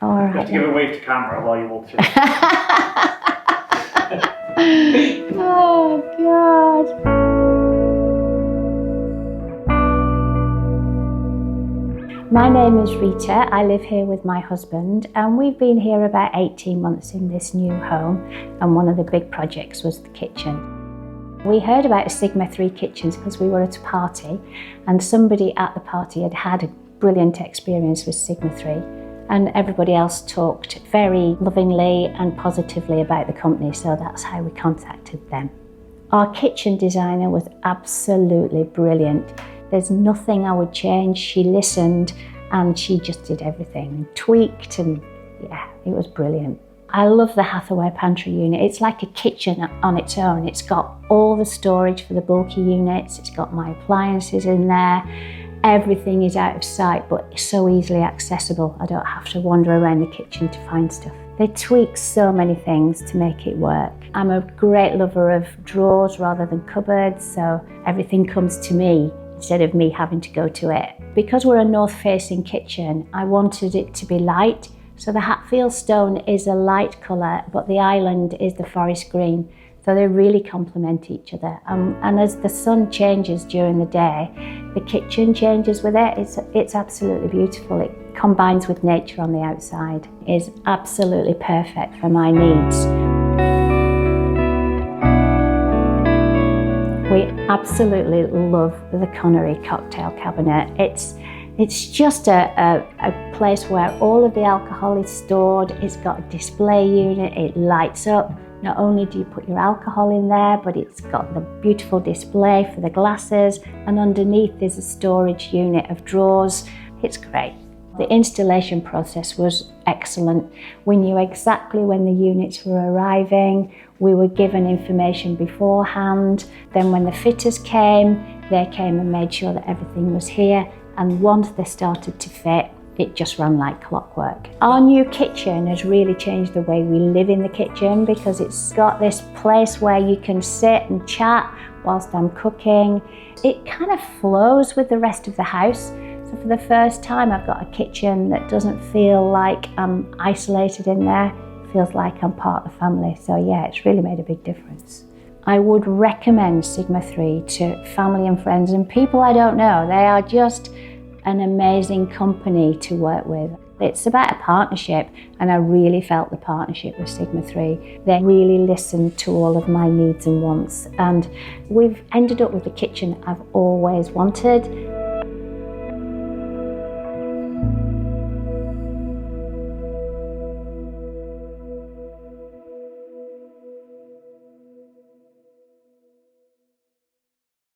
All right. You have to give a wave to camera while you walk through. Oh, God. My name is Rita. I live here with my husband, and we've been here about 18 months in this new home, and one of the big projects was the kitchen. We heard about Sigma 3 kitchens because we were at a party, and somebody at the party had had a brilliant experience with Sigma 3, and everybody else talked very lovingly and positively about the company, so that's how we contacted them. Our kitchen designer was absolutely brilliant. There's nothing I would change. She listened and she just did everything and tweaked, and yeah, it was brilliant. I love the Hathaway pantry unit. It's like a kitchen on its own. It's got all the storage for the bulky units. It's got my appliances in there. Everything is out of sight, but so easily accessible. I don't have to wander around the kitchen to find stuff. They tweak so many things to make it work. I'm a great lover of drawers rather than cupboards, so everything comes to me instead of me having to go to it. Because we're a north-facing kitchen, I wanted it to be light. So the Hatfield stone is a light colour, but the island is the forest green. So they really complement each other. And as the sun changes during the day, the kitchen changes with it. It's absolutely beautiful. It combines with nature on the outside. It's absolutely perfect for my needs. We absolutely love the Connery cocktail cabinet. It's just a place where all of the alcohol is stored. It's got a display unit, it lights up. Not only do you put your alcohol in there, but it's got the beautiful display for the glasses, and underneath there's a storage unit of drawers. It's great. The installation process was excellent. We knew exactly when the units were arriving. We were given information beforehand. Then when the fitters came, they came and made sure that everything was here. And once they started to fit, it just ran like clockwork. Our new kitchen has really changed the way we live in the kitchen, because it's got this place where you can sit and chat whilst I'm cooking. It kind of flows with the rest of the house. So for the first time, I've got a kitchen that doesn't feel like I'm isolated in there. It feels like I'm part of the family. So yeah, it's really made a big difference. I would recommend Sigma 3 to family and friends and people I don't know. They are just an amazing company to work with. It's about a partnership, and I really felt the partnership with Sigma 3. They really listened to all of my needs and wants, and we've ended up with the kitchen I've always wanted.